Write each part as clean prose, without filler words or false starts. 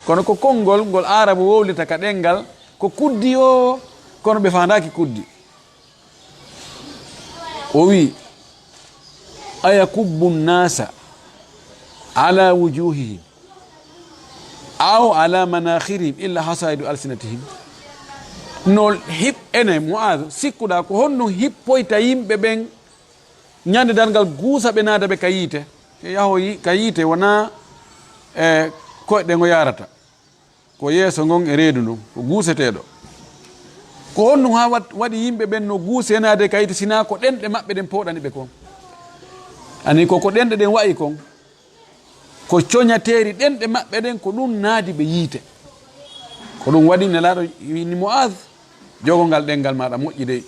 kono ko konngol ngol arabu wowlita ka ɗengal ko kuddi o kono ɓe fandaki kuddi. o wi ayakubbu nnasa ala wujuhihim aw ala manakhirihim illa hasaidu alsinatihim. no hip ene Mu'adh sikkuɗa ko honno hippoyta yimɓe ɓen ñande dargal guusa ɓe naada ɓe ka yiite yaho ka yiite wona koyɗe ngo yarata ko yeeso ngon e reedu ndun ko guuseteɗo. ko honno ha waɗi yimɓe ɓen no guuse naade ka yiite sina ko ɗenɗe maɓɓe ɗen poɗani ɓe kon. ani koko ɗenɗe ɗen wayi kon ko coñateri ɗenɗe maɓɓe ɗen ko ɗum naadi ɓe yiite. ko ɗum waɗi nelaɗo wini Mu'adh jogol ngal ɗengal maɗa moƴƴi dey.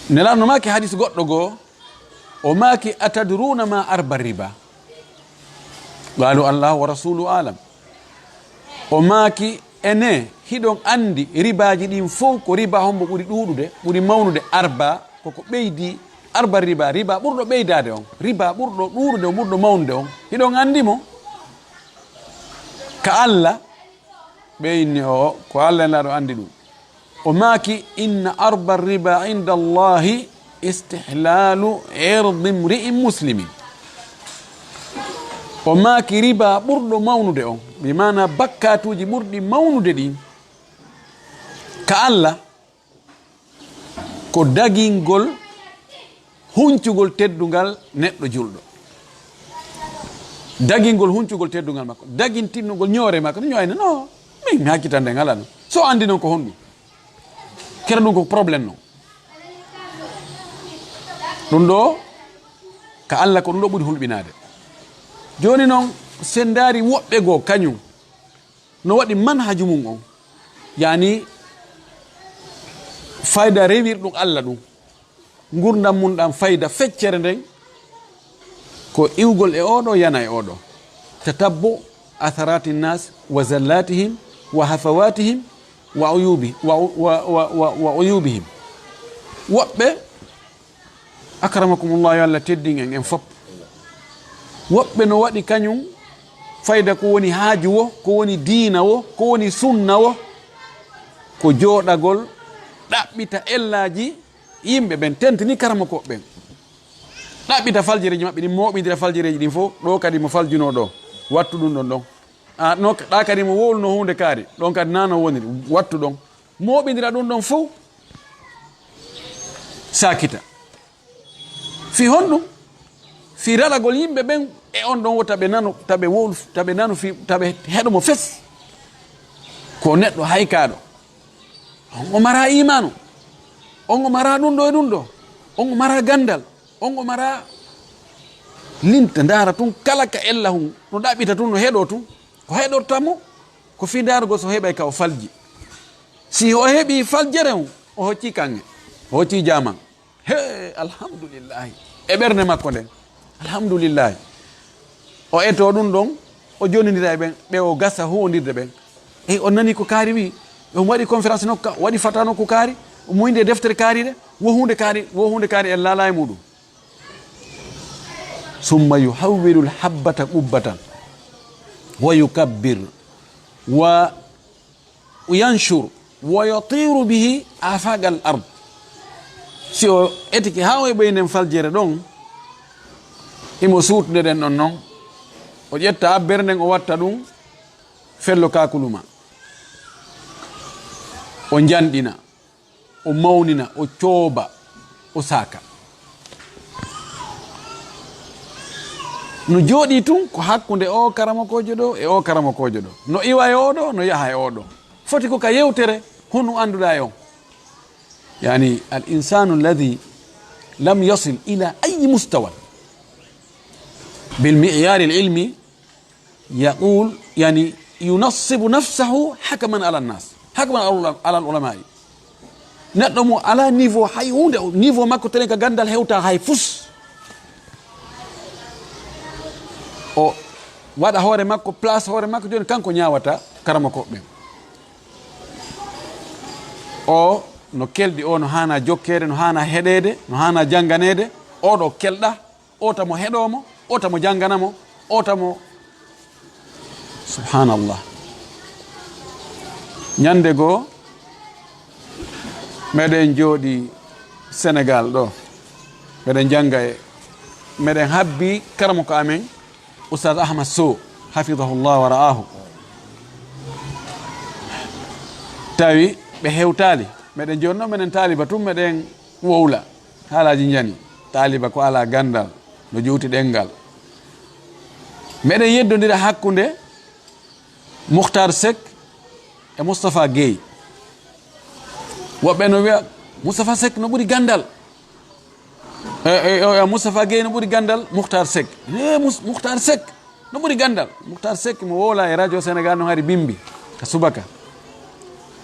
nelaɗo no maki hadis goɗɗo goo o maki atadruna ma arba riba qalu Allah wa rasulu alam. o maki ene hiɗon andi ribaji ɗin fof ko riba hombo ɓuri ɗuɗude ɓuri mawnude arba koko ɓeydi arba riba riba ɓurɗo ɓeydade on riba ɓurɗo ɗuɗude o ɓurɗo mawnude on hiɗon andimo ka Allah ɓeyni o ko Allah laɗo andi ɗum. o maki inna arba riba inda Allahi istihlalu irdi mri'in muslimin. o maki riba ɓurɗo mawnude on bimana bakkatuji ɓurɗi mawnude ɗin ka Allah ko dagingol huncugol teddungal neɗɗo julɗo. dagingol huncugol teddungal makko dagintinnugol ñoore makko no ñoyne no min mi hakkitande ngala no so andi noon ko honɗum kera ɗum ko probléme noon ɗum ɗo ka Allah ko ɗum ɗo ɓuri hulɓinade. joni noon sen daari woɓɓe goo kañum no waɗi manhaju mum on yani fayda rewir ɗum Allah ɗum gurdam mum ɗam fayda feccere nden ko iwgol e oɗo yana e oɗo tatabbu atharati nnas wa zallatihim wa hafawatihim wa uyubihim. woɓɓe akramakumullah yo Allah teddin en fop woɓɓe no waɗi kañum fayda ko woni haaju wo ko woni diina wo ko woni sunna wo ko jooɗagol ɗaɓɓita ellaji yimɓe ɓen tentini karamakoɓe ɓen ɗaɓɓita faljireji maɓɓe ɗin moɓidira faljireji ɗin fof ɗo kadi mo faljuno ɗo wattu ɗum ɗon ɗon no ɗa kadi mo wowluno hunde kaari ɗon kadi nano woniri wattu ɗon moɓidira ɗum ɗon fof sakita fi honɗum fi raɗagol yimɓe ɓen e on ɗon wo taɓe nano taɓe wowlu taɓe nano fi taɓe heɗomo fes ko neɗɗo haykaɗo on o mara imanu on o mara ɗum ɗo e ɗum ɗo on o mara gandal on o mara linta dara tun kala ka ella hum no ɗaɓɓita tun no heɗo tun ko heɗortamo ko fi darugo so heɓay ka o falji si o heeɓi faljere hum o hocci kange o hocci jaman he alhamdulillahi e ɓernde makko nden alhamdulillahi o eto ɗum ɗon o jonidira e ɓen ɓe o gasa huwodirde ɓen eyi on nani ko kaari wi on waɗi conférence nokka waɗi fatano ko kaari muyde deftere kaariɗe wo hunde kaari en laala e muɗum summa yuhawwilu lhabbata qubbatan wa yukabbir wa yanshur wa yatiru bihi afagal ard. si o etiki ha o e ɓeyden faljere ɗon imo suutude ɗen ɗon noon o ƴetta abbere nden o watta ɗum fello kakuluma o janɗina o mawnina o cooba o saaka no jooɗi tun ko hakkunde o karamakojo ɗo e o karamakojo ɗo no iwa e oɗo no yaha e oɗo foti ko ka yewtere hono anduɗa e on yani al insanu alladi lam yasil ila ayi mustawa بالمعيار العلمي يقول يعني ينصب نفسه حكما على الناس حكما على العلماء نقدم على نيفو هاي هونde نيفو makko telen ka gandal hewta hay fus o wada hoore makko place hoore makko joni kanko nyaawata karama ko ɓen o no keldi o no hana jokkede no hana heɗede no hana janganede o ɗo kelɗa o tamo heɗomo otamo janganamo otamo subhanallah. ñande goo meɗen jooɗi Sénégal ɗo meɗen janga meɗen habbi karamo ko amen Oustaz Ahmad Sow hafidahullah wa ra'ahu tawi ɓe hewtali meɗen jonno menen taliba tum meɗen wowla haalaji jani taliba ko ala gandal no jowti ɗengal meɗen yeddodira hakkude Moukhtar Seck e Moustapha Gueye woɓɓe no wiya Moustapha Seck no ɓuri gandal Moustapha Gueye no ɓuri gandal Moukhtar Seck Moukhtar Seck no ɓuri gandal Moukhtar Seck mo wola e radio Sénégal no hari bimbi ka subaka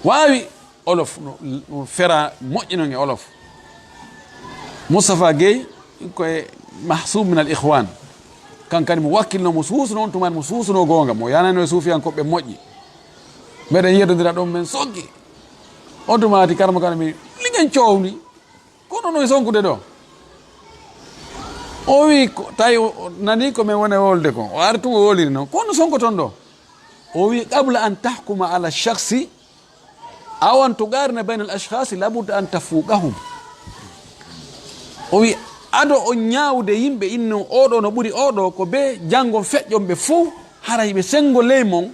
wawi olof no fera moƴƴino e olof. Moustapha Gueye koye mahsub min al ikhwan kankani mo wakkilno mo suusuno on tuman mo suusuno gonga mo yanano e suufiyankoɓe moƴƴi meɗen yeddodira ɗon men soggi on tumati karma kana mi ligen cowni kono no e sonkude ɗo o wi tawi nani komin woni wolde ko o ari tun o woliri noon kono sonkoton ɗo o wi qabla an tahkuma ala shakhsi aw an tugarina bayna al ashkhasi labudda an tafuqahum. O wi ado o ñaawde yimɓe inno oɗo no ɓuri oɗo ko be janggo feƴƴon ɓe fof haray ɓe sengo ley mon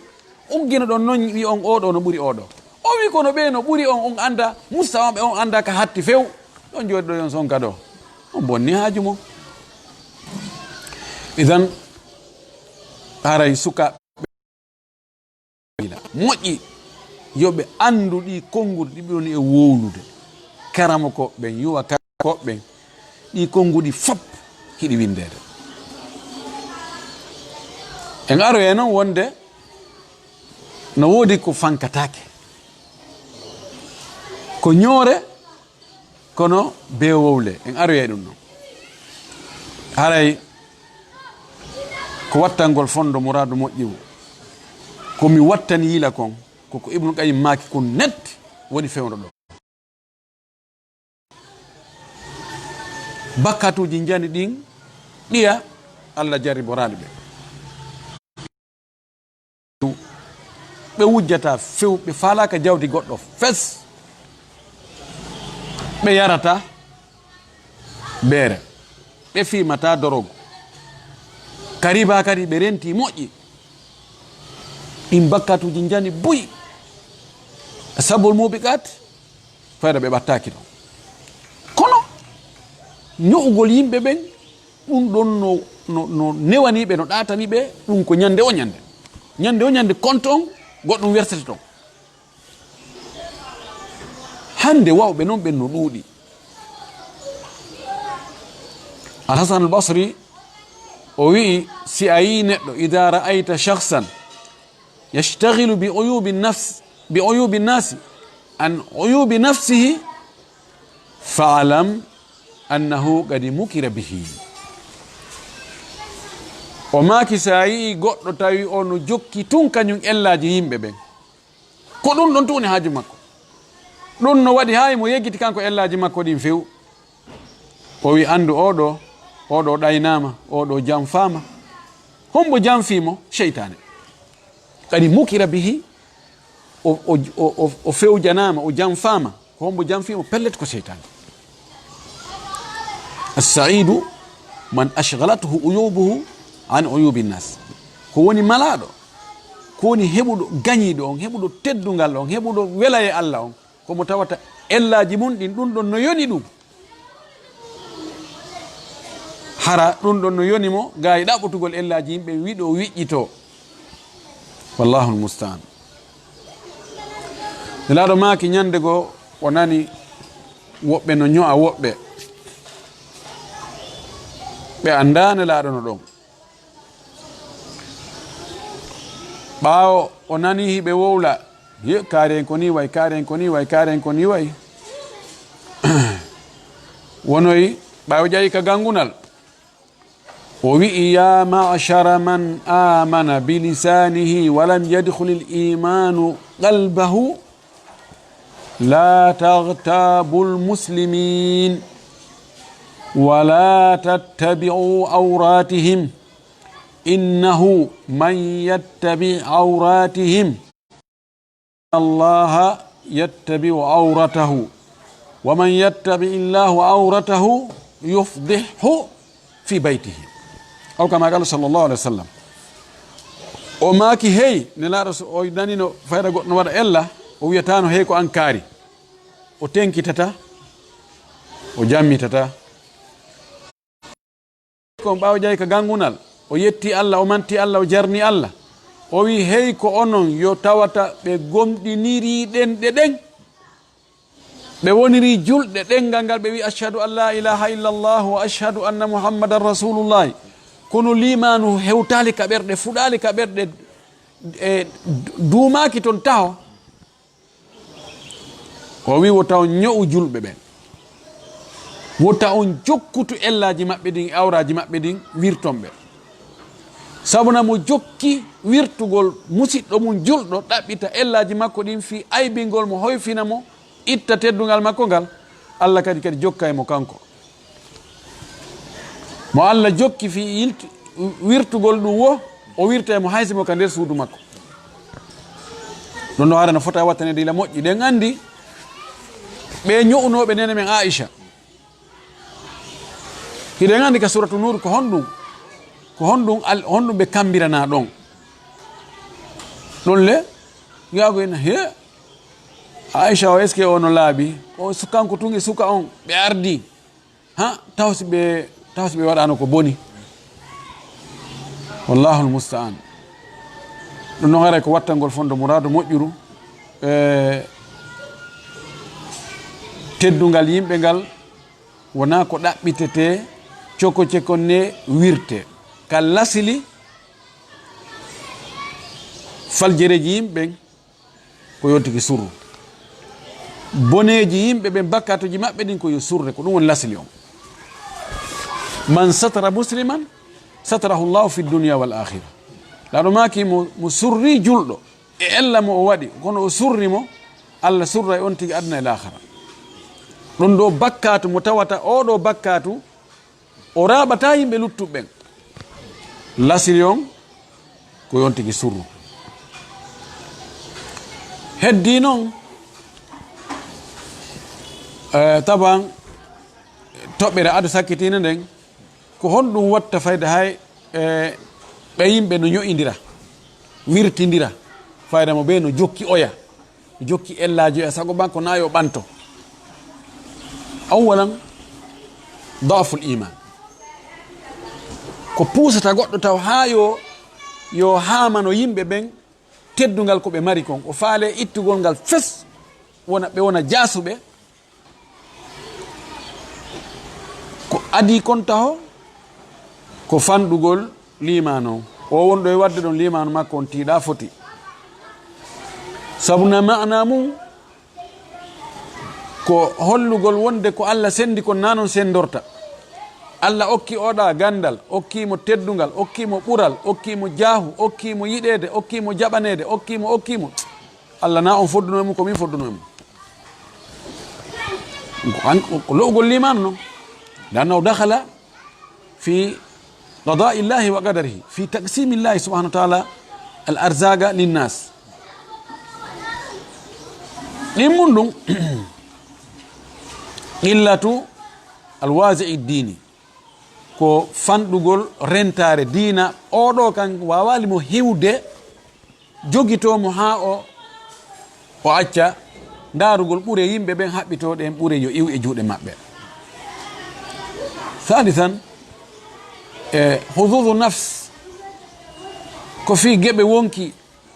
uggina ɗon noon wi on oɗo no ɓuri oɗo. O wi kono ɓe no ɓuri on on anda mustawaɓe on anda ka hatti few ɗon jooɗi ɗo yon sonka ɗo on bonni haaju mo. Idan haray sukaɓe moƴƴi yoɓe andu ɗi konguɗi ɗi ɓironi e wowlude karama ko ɓen yuwa koɓɓen ɗi konguɗi fop hiɗi windede. En aro e noon wonde no woodi ko fankatake ko ñoore kono be wowle en aro e ɗum noon haray ko wattangol fondo mouradu moƴƴiwo komi wattani yila kon koko Ibnu Qayyim maaki ko netti woni fewndo ɗo bakkatuji jani ɗin ɗiya Allah jariborali ɓe wujjata few ɓe falaka jawdi goɗɗo fes ɓe yarata beere ɓe fimata dorogo kariba kadi ɓe renti moƴƴi ɗin bakkatuji jani buyi sabol muɓi kat fayda ɓe ɓattaki ɗon kono ño'ugol yimɓe ɓen ɗum ɗon no newaniɓe no ɗataniɓe ɗum ko ñande o ñande compte on goɗɗum wersete ton hande wawɓe noon ɓen no ɗuuɗi. Al-Hasan al-Basri o wi'i si a yi neɗɗo ida ra'ayta shakhsan yashtaghilu bi uyubi nnasi an uyubi nafsihi fa'lam annahu qad mukira bihi. O maaki sa yi goɗɗo tawi o no jokki tun kañum ellaji yimɓe ɓen ko ɗum ɗon tuni haaju makko ɗum no waɗi hay mo yeggiti kanko ellaji makko ɗin few o wi andu oɗo ɗaynama oɗo janfama hombo janfimo cheytane kadi mukira bihi o fewjanama o janfama ko hombo janfimo pellet ko cheytane. As-sa'idu man ashghalathu uyubuhu an uyubi nnas ko woni malaɗo ko woni heɓuɗo gañiɗo on heɓuɗo teddungal on heɓuɗo wela e Allah on komo tawata ellaji mum ɗin ɗum ɗon no yoni ɗum hara ɗum ɗon no yoni mo gayi ɗaɓɓutugol ellaji yimɓe wiɗo wiƴƴito wallahu almustaan. nelaɗo maaki ñande goo o nani woɓɓe no ño'a woɓɓe ɓe anda nelaɗo no ɗon ɓaawo o nani hiɓe wowla ye kaari en ko ni way kaari en ko ni way kaari en ko ni way wonoyi ɓaawo ƴayi ka gangunal o wi'i ya ma'shara man amana bilisanihi walam yadkhul al-imanu qalbahu la taghtabu al-muslimin ولا تتبعوا عوراتهم إنه من يتبع عوراتهم الله يتبع عورته ومن يتبع الله عورته يفضحه في بيته أو كما قال صلى الله عليه وسلم وما كي هي نلا رسول أو دانينو فايدا نوار إلا ويتانو هيكو أنكاري وتنكي تتا وجامي تتا كم باو جاي كغانغونال ويتي الله ومنتي الله وجرني الله وي هيكو أونون يو تاواتا بغمدينيري دن ɓe woniri julɗe ɗengal ɓe wi ashhadu an la ilaha illallah wa ashhadu anna muhammadan rasulullahi kono limanu hewtali ka ɓerɗe fuɗali ka ɓerɗe duumaki toon taho o wi wota on ño'u julɓe ɓen wota on jokkutu ellaji maɓɓe ɗin awraji maɓɓe ɗin wirtonɓe sabuna mo jokki wirtugol musidɗo mum julɗo ɗaɓɓita ellaji makko ɗin fi aybingol mo hoyfina mo itta teddungal makko ngal Allah kadi jokka e mo kanko mo Allah jokki fi wirtugol ɗum o wirta e mo haysi mo ka nder suudu makko ɗon no hara no fota wattanede ila moƴƴi ɗen andi ɓe ño'unoɓe nene men Aisha hiɗen andi ka suratu nur ko honɗum ɓe kambirana ɗon ɗon le yago en he Aisha o eske ono laabi o kanko tungi suka on ɓe ardi ha tawsi ɓe waɗano ko boni wallahu almusta'an ɗum no gara ko wattangol fondo murado moƴƴuru teddungal yimɓe ngal wona ko ɗaɓɓitete cokon wirte ka lasili faljereji yimɓe ko yontiki surru boneji yimɓe ɓe bakkatoji maɓɓe ɗin ko yo surre ko ɗum woni lasili on man satara musliman satarahu llahu fi dunia wal akhira laɗo maki mo surri julɗo e ella mo o waɗi kono o surri mo Allah surra e on tigi aduna e lahara ɗon ɗo bakkatu mo tawata oɗo bakkatu o raɓata yimɓe luttuɓɓen lasili on ko yon tigi surru heddi noon taban toɓɓere adu sakkitine nden ko honɗum watta fayda hay ɓe yimɓe no ño'indira wirtindira fayda mo ɓe no jokki oya no jokki ellaji oya sago banko na yo ɓanto awalan daful iman ko puusata goɗɗo taw ha yo hamano yimɓe ɓen teddungal ko ɓe mari kon o faale ittugol ngal fes ɓe wona jasuɓe ko adi kon taho ko fanɗugol limano o wonɗo e wadde ɗon limano makko on tiiɗa foti sabuna mana mum ko hollugol wonde ko Allah sendi kon nanon sendorta Allah okki oɗa gandal okkimo teddungal okkimo ɓural okkimo jaahu okkimo yiɗede okkimo jaɓanede okkimo Allah na on fodduno mum komin fodduno mum ko lo'ugol limano noon لأنه دخل في قضاء الله وقدره في تقسيم الله سبحانه وتعالى الأرزاق للناس لمن إلا الوازع الديني ko fanɗugol rentare diina oɗo kan wawalimo hiwde jogitomo ha o acca darugol ɓuure yimɓe ɓen haɓɓitoɗe en ɓuure yo iw e juuɗe maɓɓe ثالثا حظوظ النفس ko fi geɓe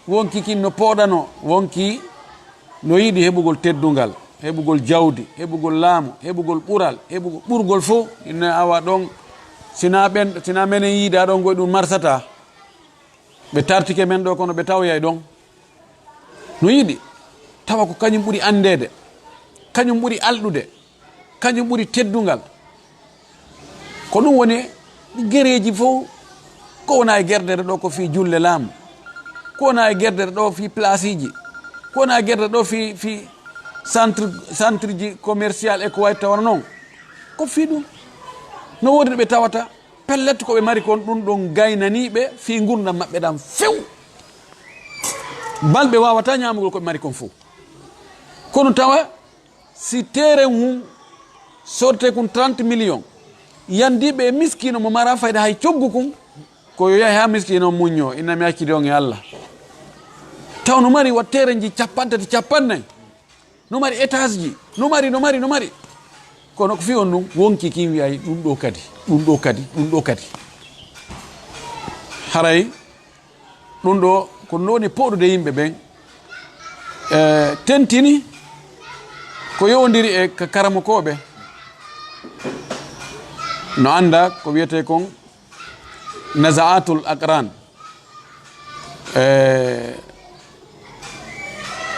wonki kin no poɗano wonki no yiɗi heɓugol teddungal heɓugol jawdi heɓugol laamu heɓugol ɓural heɓugol ɓurgol fof ine awa ɗon sina menen yiida ɗon goy ɗum marsata ɓe tartike men ɗo kono ɓe tawyay ɗon no yiɗi tawa ko kañum ɓuri andede kañum ɓuri alɗude kañum ɓuri teddungal ko ɗum woni gereji fof ko wona e gerdere ɗo ko fi julle laamu ko wona e gerdere ɗo fi place ji ko wona e gerdere ɗo fi centre ji commercial e ko way tawano noon ko fi ɗum no wodi ɓe tawata pellet ko ɓe mari kon ɗum ɗon gaynaniɓe fi gurdam maɓɓe ɗam few balɓe wawata ñamugol koɓe mari kon fof kono tawa si teren mum sorte kon 30 millions yandiɓe e miskino mo mara fayda hay coggu kon ko yo yahi ha miskino muñño innami hakkidi on e Allah taw no mari wattere ji 50 50 no mari étage ji no mari kono ko fi on ɗum wonki kin wiyay ɗum ɗo kadi haray ɗum ɗo ko noni poɗude yimɓe ɓen tentini ko yowdiri e karamokoɓe no anda ko wiyete kon nazaatul aqran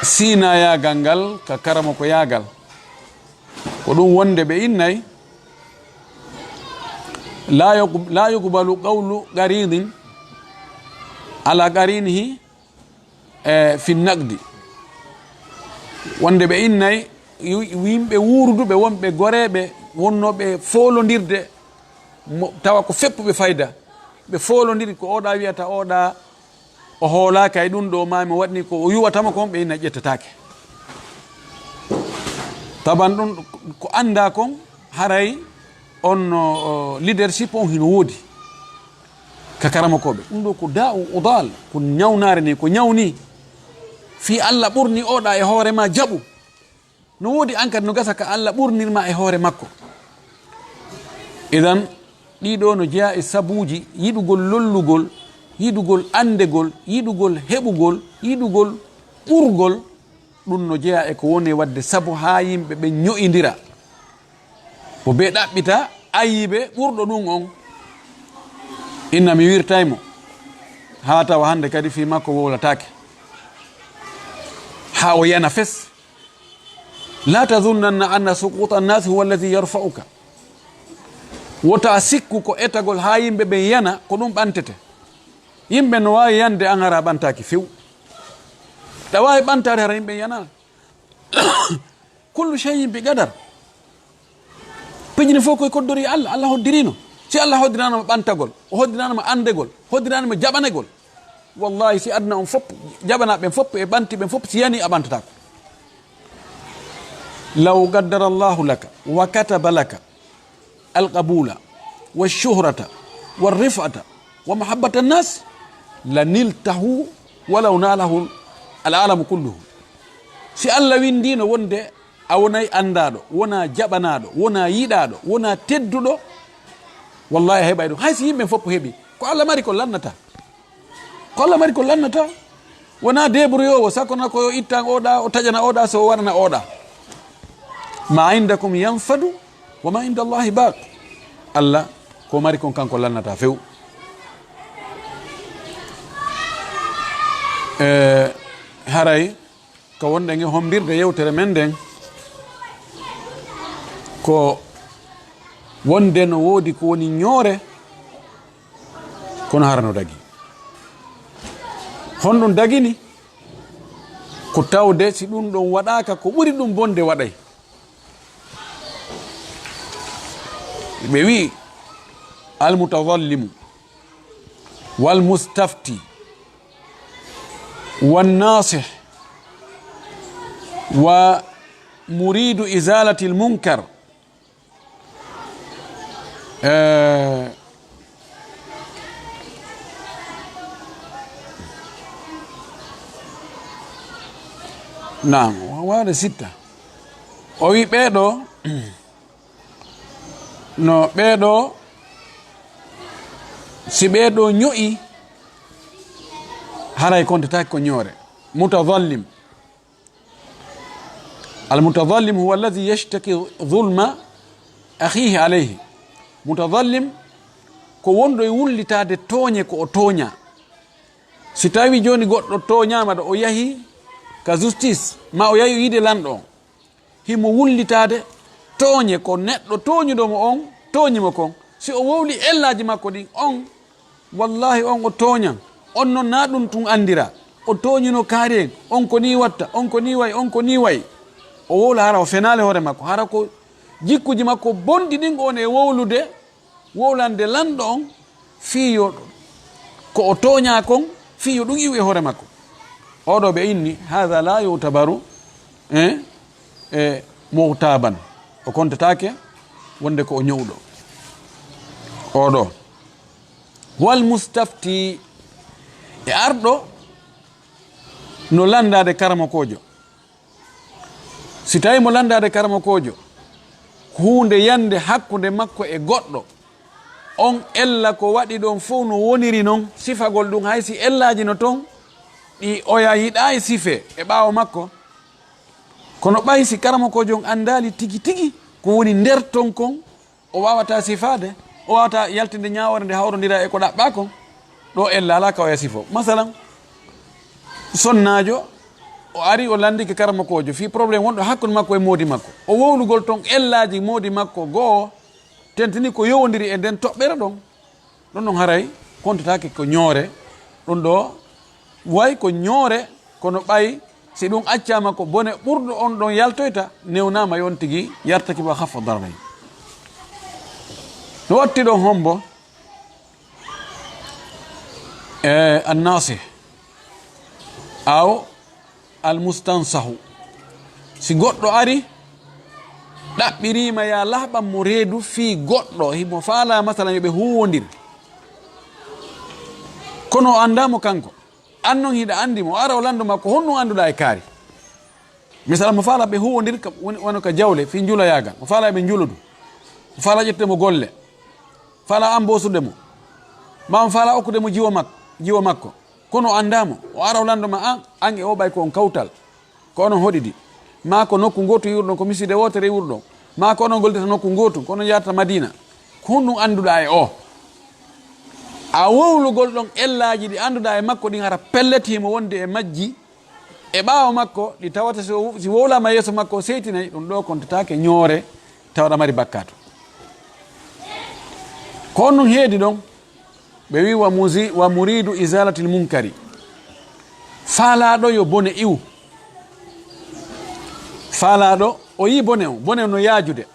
sina yagal ngal ka karamo ko yagal ko ɗum wonde ɓe innay la yuqbalu qawlu qaridin ala qarinihi fi naqdi wonde ɓe innay yimɓe wuurduɓe wonɓe goreɓe wonnoɓe folodirde tawa ko feppuɓe fayda ɓe folodiri ko oɗa wiyata oɗa o hoolaka e ɗum ɗo mami waɗni ko o yuwatama kon ɓe inna ƴettatake taban ɗum ko anda kon haray on leadership on hino woodi ka karamakoɓe ɗum ɗo ko da udal ko ñawnare ni ko ñawni fi Allah ɓurni oɗa e hoorema jaɓu no woodi an kadi no gasa ka Allah ɓurnirma e hoore makko idan ɗiɗo no jeeya e sabuji yiɗugol lollugol yiɗugol andegol yiɗugol heɓugol yiɗugol ɓurgol ɗum no jeeya e ko woni wadde sabu ha yimɓe ɓe ño'idira ko be ɗaɓɓita ayiɓe ɓurɗo ɗum on inna mi wirtaymo ha tawa hande kadi fi makko wowlatake ha o yana fes la tazunnanna anna suquta annasi huwa alladi yarfa'uka wota sikku ko etagol ha yimɓe ɓe yana ko ɗum ɓantete yimɓe no wawi yande an hara ɓantaki few ɗa wawi ɓantare hara yimɓe yana kullu cheyin bi gadar pejini fof koye koddori Allah Allah hoddirino si Allah hoddiranoma ɓantagol o hoddiranoma andegol hoddiranoma jaɓanegol wallahi si aduna on fopp jaɓanaɓen fopp e ɓanti ɓen fopp si yani a ɓantatako law gaddara Allahu laka wa kataba laka alqabula walshuhrata walrifata wa mahabbata annas laniltahu walaw nalahu alalamu kulluhu si Allah windino wonde a wonay andaɗo wona jaɓanaɗo wona yiɗaɗo wona tedduɗo wallahi a heɓay ɗum hay si yimɓe fopp heeɓi ko Allah mari ko lannata wona débrouyowo sakona ko ittan oɗa o taƴana oɗa so waɗana oɗa ma indakum yanfadu wa ma inda Allahi baq Allah ko mari kon kanko lannata few haray ko wonɗen e homdirde yewtere men nden ko wonde no woodi ko woni ñoore kono harano dagi honɗum dagini ko tawde si ɗum ɗon waɗaka ko ɓuri ɗum bonde waɗay ɓe wi almutadallimu walmustafti wannasih wa muridu izalati lmunkar nam waɗa sitta o wi ɓeeɗo no ɓeeɗo si ɓeeɗo ño'i haray kontataki ko ñoore mutadallim almutadallim huwa alladi yashtaki zulma akhihi alayhi mutadallim ko wonɗo e wullitade tooñe ko o tooña si tawi joni goɗɗo tooñama ɗo o yahi ka justice ma o yahi yiide lanɗo on himo wullitade tooñe ko neɗɗo tooñuɗomo on tooñimo kon si o wowli ellaji makko ɗin on wallahi on o tooñan on noon na ɗum tun andira o tooñino kaari en on ko ni watta on ko ni way on ko ni way o wowla hara o fenale hoore makko hara ko jikkuji makko bonɗi ɗin on e wowlude wowlande lanɗo on fiyo ko o toña kon fiyo ɗum iwi e hoore makko. Oɗo ɓe inni hada la yutabaru muhtaban, o kontatake wonde ko o ñowɗo oɗo. Wal mustafti e arɗo no landade karamakojo. Si tawi mo landade karamakojo hunde yande hakkude makko e goɗɗo, on ella ko waɗi ɗon fof no woniri noon, sifagol ɗum haysi ellaji no toon ɗi oya yiɗa e sife e ɓaawo makko, kono ɓay si karamakojo on andali tigi tigi ko woni nder ton kon, o wawata sifade, o wawata yaltinde ñawore nde hawrodira e ko ɗaɓɓa kon, ɗo ella ala ka oya sifo. Masalan sonnajo o ari o landike karamakojo fi probléme wonɗo hakkude makko e moodi makko, o wowlugol ton ellaji moodi makko goo tentini ko yowodiri e nden toɓɓere ɗon, ɗon ɗon haray kontatake ko ñoore. ɗum ɗo way ko ñoore, kono ɓay si ɗum accama ko bone ɓurɗo on ɗon yaltoyta, newnama yon tigui yartaki ba haffa darnay. no watti ɗon hombo annasih aw almustansahu. Si goɗɗo ari ɗaɓɓirima ya lahɓan mo reedu fi goɗɗo himo faala masalan yoɓe huwodir, kono o andamo kanko, an noon hiɗa andimo, ara o lando makko honno anduɗa e kaari. misala mo faala ɓe huwodir wono ka jawle fi juuloyagal, mo faala ɓe juulodu, mo faala ƴette mo golle, faala ambosude mo, ma mo faala okkude mo jiwo makko, kono o andamo, o ara o landoma an e o ɓay ko on kawtal, ko onon hoɗiɗi, ma ko nokku gotu yiwurɗon, ko miside wotere yiwurɗon, ma ko onon goldeta nokku gotu, ko onon yarata Madina, ko honɗum anduɗa e o. A wowlugol ɗon ellaji ɗi anduɗa e makko ɗin hara pelletimo wonde e majji e ɓaawo makko, ɗi tawata si wowlama yeeso makko o seytinayi, ɗum ɗo kontatake ñoore, tawɗa mari bakkatu. ko honɗum heedi ɗon ɓe wi wa muridu isalatil munkari, faalaɗo yo bone iwu. faalaɗo o yi bone on, bone on no yaajude,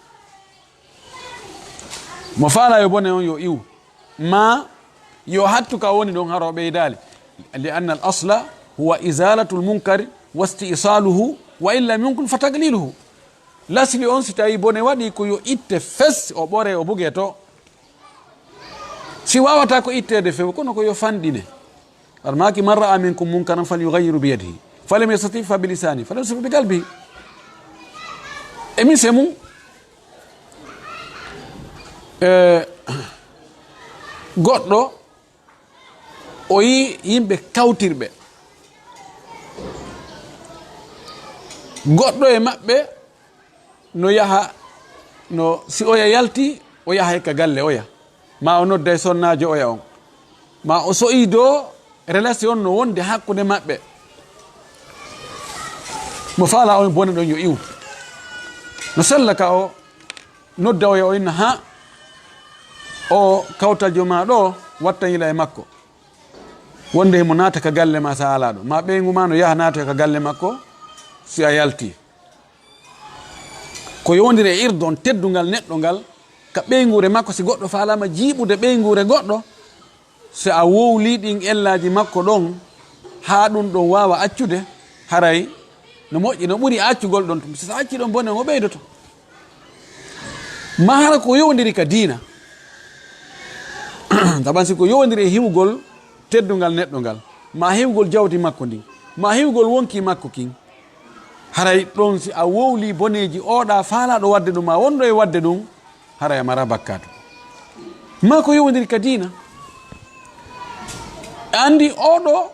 mo faala yo bone on yo iwu, ma yo hattu ka woni ɗon haro ɓeydali, li anna al asla huwa isalatu l munkari wa stisaluhu wa in lam yunkun fa tagliluhu. lasli on si tawi bone waɗi ko yo itte fes o ɓore o buge to, si wawata ko ittede few kono ko yo fanɗine. almaki man ra'a minkum munkaran falyughayiru biyadihi falam yastati fa bilisani falam yastati bi qalbihi. emin se mum goɗɗo o yi yimɓe kawtirɓe, goɗɗo e maɓɓe no yaha no si oya yalti o yaha e ka galle oya, ma o nodda e sonnajo oya on, ma o soyi do relation no wonde hakkude maɓɓe, mo faala on bone ɗon yo iwu, no sella ka o nodda oya o inna ha o kawtaljo ma ɗo wattayila e makko, wonde himo naata ka galle ma sa ala ɗo, ma ɓeygu ma no yaha naata ka galle makko si a yalti. ko yowdiri e irdon teddugal neɗɗo ngal ka ɓeygure makko. si goɗɗo faalama jiiɓude ɓeygure goɗɗo, so a wowli ɗin ellaji makko ɗon ha ɗum ɗon wawa accude, haray no moƴƴi no ɓuuri accugol ɗon, so acci ɗon bone o ɓeydoto. ma hara ko yowdiri ka diina taban si ko yowdiri e hiwgol teddugal neɗɗo ngal, ma hiwgol jawdi makko ndin, ma hiwgol wonki makko kin, haray ɗon si a wowli boneji oɗa faalaɗo wadde ɗum ma wonɗo e wadde ɗum, haray amara bakkatu. ma ko yowdiri ka diina, andi oɗo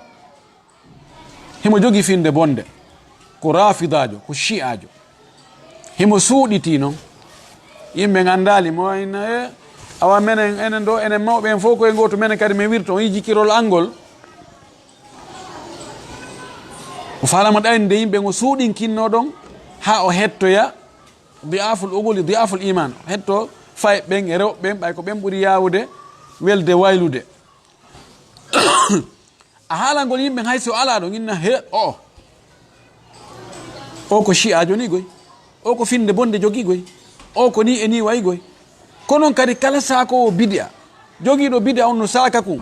himo jogi finde bonde, ko rafidajo, ko shi'ajo, himo suuɗiti noon, yimɓe gandali mo ina awa menen enen ɗo enen mawɓe en fof koye goto, menen kadi min wirto on yi jikkirol angol, o falama ɗayni nde yimɓe ngo suuɗinkinno ɗon ha o hettoya diaful uguli diaful iman, hetto fay ɓen e rewɓe ɓen ɓay ko ɓen ɓuuri yawude welde waylude. a haalangol yimɓe hayso ala ɗon inna he o ko shi'ajo ni goy, o ko finde bonde jogi goy, o ko ni e ni way goy, konon kadi kala sako o bid'a jogiiɗo bid'a on no saka kum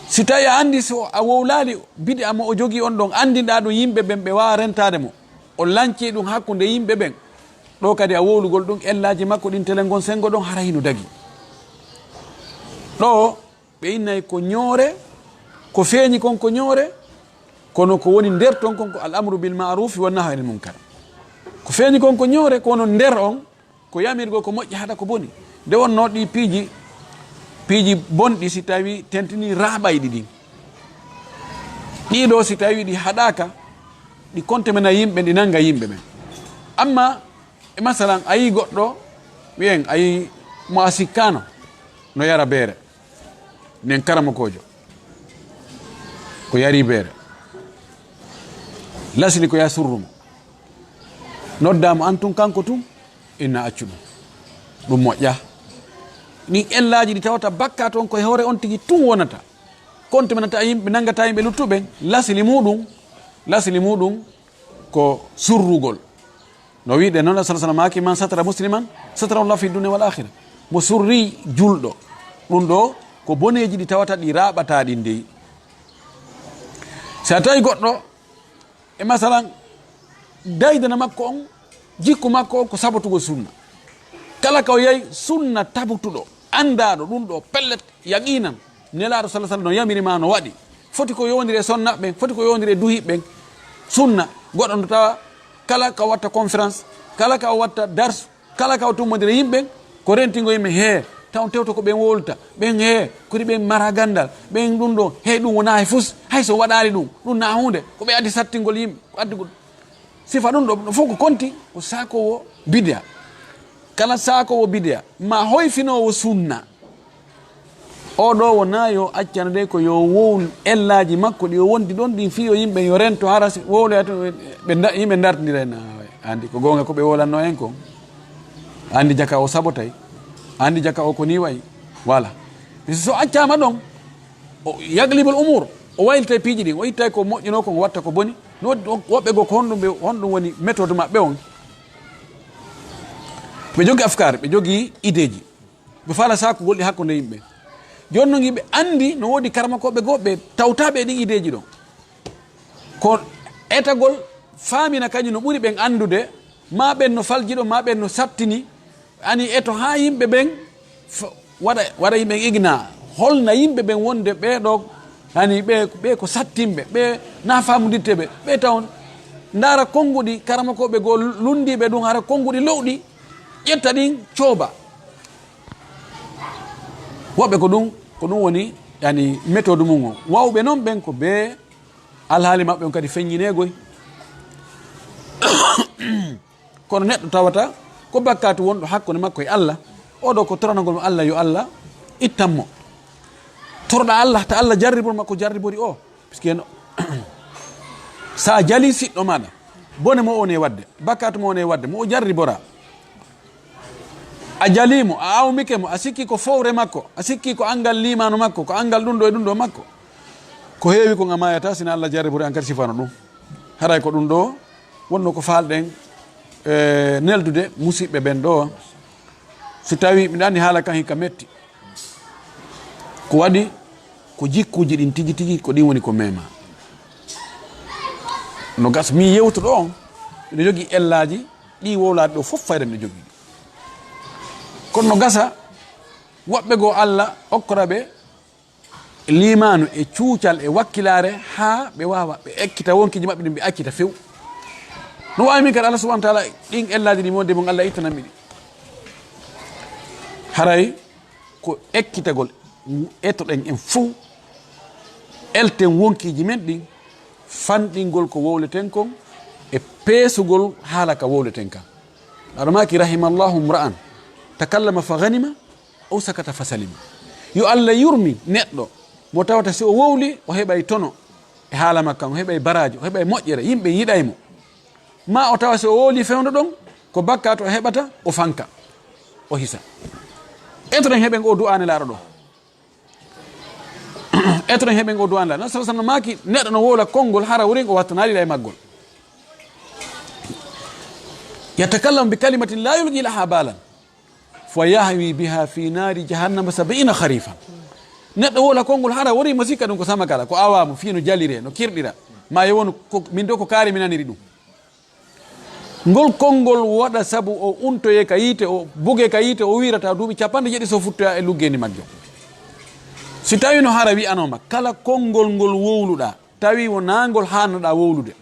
si tawi a andi so a wowlali bid'a mo o jogii on ɗon andinɗa ɗum yimɓe ɓen ɓe wawa rentade mo o lanci ɗum hakkude yimɓe ɓen ɗo kadi a wowlugol ɗum ellaji makko ɗin tele gon sengo ɗon hara hino dagi ɗo ɓe innayi ko ñoore ko feeñi kon ko ñoore kono ko woni nder ton kon ko al amru bil ma'rufi wa nahyi anil munkar ko feeñi kon ko ñoore kono nder on ko yamirgo ko moƴƴi haɗa ko boni nde wonno ɗi piiji bonɗi si tawi tentini raɓayɗi ɗin ɗiɗo si tawi ɗi haɗaka ɗi konte men a yimɓe ɗi nanga yimɓe ɓen amma e masalan a yi goɗɗo wiyen a yi mo a sikkano no yara beere nden karama kojo ko yari beere lasli ko ya surrumo noddamo an tun kanko tun inna accu ɗum moƴƴa ɗin ellaji ɗi tawata bakka toon koye hoore on tigi tun wonata konte menata yimɓe nangata yimɓe luttuɓen lasli muɗum ko surrugol no wiɗe noon sa sallam maki man satara musliman satara Allah fi dunya wal akhirah mo surri julɗo ɗum ɗo ko boneji ɗi tawata ɗi raɓata ɗin dey sa tawi goɗɗo e masalan daydana makko on jikku makko on ko sabotugo sunna kala ka o yayi sunna tabutuɗo andaɗo ɗum ɗo pellet yaqinan nelaɗo sa sallam no yamirima no waɗi foti ko yowdiri e sonnaɓe foti ko yowdiri e duhiɓɓen sunna goɗɗo no tawa kala ka watta conférence kala ka watta dars kala ka tummodire yimɓe ko rentingo yimɓe he taw tewto ko ɓen wolta ɓen he kodi ɓen mara gandal ɓen ɗum ɗo hey ɗum wona e fus hay so waɗali ɗum na hunde ko ɓe addi sattingol yimɓe ko addigol sifa ɗum ɗo fof ko konti ko sakowo bid'a kala sakowo bid'a ma hoyfinowo sunna oɗo wona yo accanade ko yo wowl ellaji makko ɗi o wondi ɗon ɗin fiyo yimɓe yo rento hara wowloyato yimɓe dartidira en andi ko gonga ko ɓe wolanno en ko andi jaka o sabotay andi jaka o ko ni wayi voilà so accama ɗon o yaglibol umur o waylita piiji ɗin o ittay ko moƴƴino ko watta ko boni no woɓɓe go ko honɗum woni méthode maɓɓe on ɓe jogi afkare ɓe jogi idéji ɓe fala sakugol ɗi hakkude yimɓe joni noon yimɓe andi no woodi karmakoɓe goɓɓe tawtaɓe ɗin idéji ɗon ko etagol famina kañum no ɓuuri ɓen andude ma ɓen no faljiɗo ma ɓen no sabtini ani eto ha yimɓe ɓen waɗa yimɓe igna holna yimɓe ɓen wonde ɓeɗo ani ɓe ko sattimɓe ɓe na famodirteɓe ɓe taw ndara konnguɗi karmakoɓe goo lundiɓe ɗum hara konnguɗi lowɗi ƴetta ɗin cooba woɓɓe ko ɗum woni yani méthode mum o wawɓe noon ɓen ko be alhaali maɓɓe on kadi feññinegoy kono neɗɗo tawata ko bakkatu wonɗo hakkude makko e Allah oɗo ko toranagol Allah yo Allah ittanmo torɗa Allah ta Allah jarribol makko jarribori o puisque sa jali siɗɗo maɗa bone mo one wadde bakkatu mo one wadde mo o jarribora a jalimo a awmike mo a sikki ko fowre makko a sikki ko angal limano makko ko angal ɗum ɗo e ɗum ɗo makko ko heewi ko ngamayata sina Allah jarribori en kadi sifano ɗum haray ko ɗum ɗo wonno ko falɗen neldude musidɓe ɓen ɗo so tawi miɗa andi haala kan hikka metti ko waɗi ko jikkuji ɗin tigi tigi ko ɗin woni ko mema no gas mi yewtuɗo on miɗo jogui ellaji ɗi wowlaɗi ɗo fof fayda miɗo jogui kono no gasa woɓɓe goo Allah okkoraɓe limanu e cuucal e wakkilare ha ɓe wawa ɓe ekkita wonkiji maɓɓe ɗin ɓe akkita few no wawi min kadi Allah subahana taala ɗin ellaji ɗi modde mon Allah ittananmi ɗi haray ko ekkitagol ettoɗen en fou elten wonkiji men ɗin fanɗingol ko wowleten kon e peesugol haala ka wowleten kan aɗa maki rahimallahu mra'an takallama fa ganima aw sakata fa salima yo Allah yurmi neɗɗo mo tawata si o wowli o heɓay tono e haala makkan o heɓay baraji o heɓay moƴƴere yimɓe yiɗaymo ma o tawa si o wowli fewdo ɗon ko bakka to o heɓata o fanka o hisa etoɗen heɓen o du'ane laaɗo ɗo etoɗen heɓen o du'ane laaɗo non sabu maki neɗɗo no wowla konngol hara wurin o wattanaliɗa e maggol yatakallamu bi kalimatin la yulqi laha balan fa yahwi biha fi nari jahannama 70 kharifan. Neɗɗo wola konngol hara wori masika ɗum ko sama kala ko awamo fino jalire no kirɗira ma yewon min do ko kaari mi naniri ɗum. Ngol konngol waɗa sabu o untoye ka yite o buge ka yite o wirata duuɓi 70 so futtoya e luggendi majjo. Si tawi no hara wi'anoma kala konngol ngol wowluɗa tawi wo nangol hannoɗa wowlude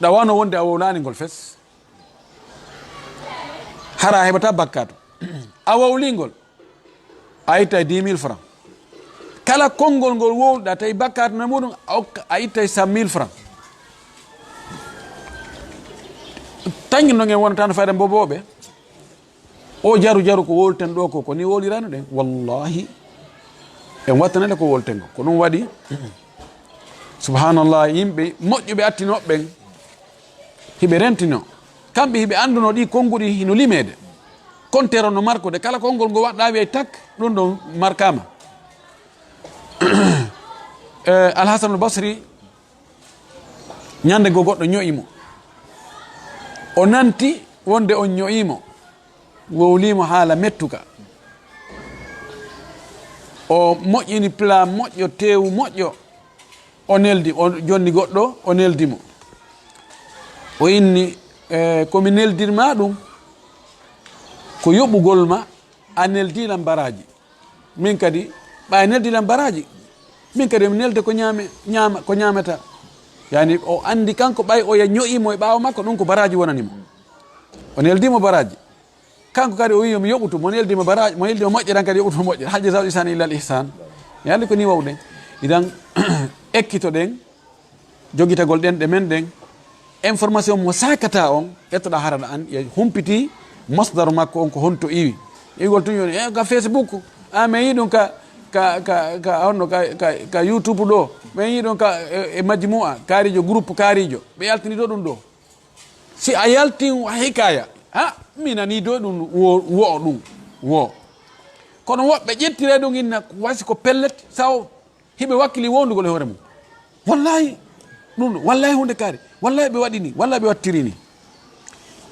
ɗawano wonde a wowlani ngol fes hara heɓata bakkato a wowlingol a itta 10 000 francs. Kala konngol ngol wowluɗa tawi bakkato no muɗum a itta 100 000 francs. Tangi no ngen wonata no fayda boboɓe o jaru ko wolten ɗo ko ni wolirano ɗen wallahi en wattanede ko wolten ko ɗum waɗi subhanallah yimɓe moƴƴuɓe attinoɓe ɓen hiɓe rentino kamɓe hiɓe anduno ɗi konnguɗi hino limede kontere no markude kala konngol ngo waɗɗa wiye tak ɗum ɗo markama. Alhasan al-Basri ñande go goɗɗo ño'imo o nanti wonde on ño'imo wowlimo haala mettuka o moƴƴini pla moƴƴo tewu moƴƴo o neldi o jonni goɗɗo o neldimo o inni komi neldirma ɗum ko yoɓugol ma a neldilam baraji min kadi ɓa neldilam baraji min kadi mi nelde ko ñama ko ñamata yani o andi kanko ɓay o ya ño'imo e ɓaawa makko ɗum ko baraji wonanimo o neldimo baraji kanko kadi o wi mi yoɓutu mo neldima baraji mo neldima moƴƴeran kadi yoɓutu moƴƴere hal jazaa'ul ihsani illa al ihsan yandi ko ni wawɗen idan ekkito ɗen jogitagol ɗen ɗe men ɗen information mo sakata on ƴettoɗa haraɗa an ya humpiti masdaru makko on ko honto iwi igol tun yoni ka Facebook mi yi ɗum ka honno ka YouTube ɗo ɓe yi ɗon ka e majmua kaarijo groupe kaarijo ɓe yaltini ɗo ɗum ɗo si a yaltin hikaya mi nani do ɗum wo ɗum wo kono woɓɓe ƴettire ɗum inna wasi ko pellet saw hiɓe wakkili wondugol e hoore mum wallahi ɗum ɗo wallahi hunde kaari wallahi ɓe waɗini wallahi ɓe wattirini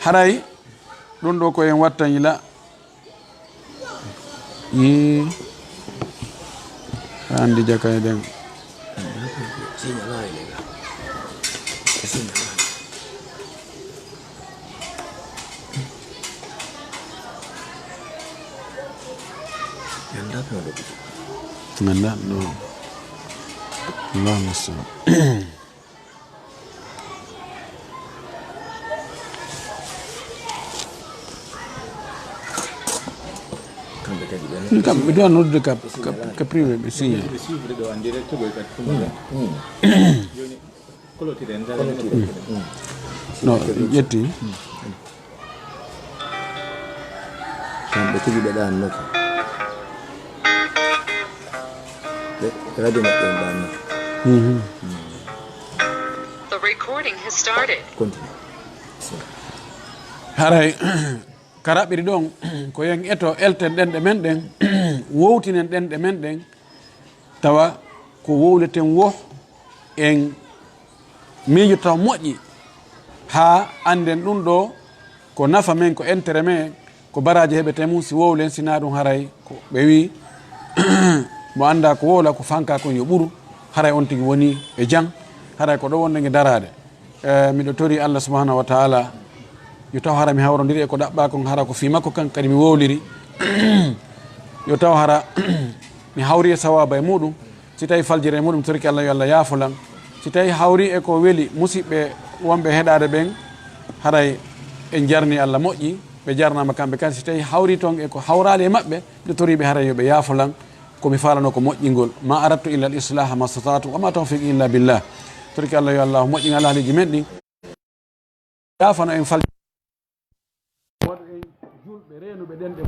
haray ɗum ɗo ko en watta yila andi jaka e ɗen ganda ɗo allahumma salli kamɓe ɗo noddude ka privé ɓe signé no ƴetti kamɓe tigi ɓe ɗannoto radio maɓɓe en ɗannoto. The recording has started. Continue. haray karaɓiri ɗon ko yen eto elten ɗenɗe men ɗen wowtinen ɗenɗe men ɗen tawa ko wowleten wo en miijo taw moƴƴi ha anden ɗum ɗo ko nafa men ko intérêt men ko baraji heɓete mum si wowlen sina ɗum haray ko ɓe wi mo anda ko wowla ko fanka kon yo ɓuuru haray on tigi woni e jang haray ko ɗo wondege darade miɗo tori Allah subhanahu wa taala yo taw hara mi hawrodiri e ko ɗaɓɓa kon hara ko fi makko kan kadi mi wowliri yo taw hara mi hawri e sawaba e muɗum si tawi faljire e muɗum torki Allah yo Allah yaafolan si tawi hawri e ko weeli musidɓe wonɓe heɗade ɓen haray en jarni Allah moƴƴi ɓe jarnama kamɓe kan si tawi hawri toon e ko hawrali e maɓɓe nde toriɓe haray yoɓe yaafolan komi falano ko moƴƴingol ma aradtu illa al islaha ma statatu wa ma tawfiq illa billah torki Allah yo Allah moƴƴingal haaliji men ɗi yaafano en fal julɓe renuɓe ɗen ɗe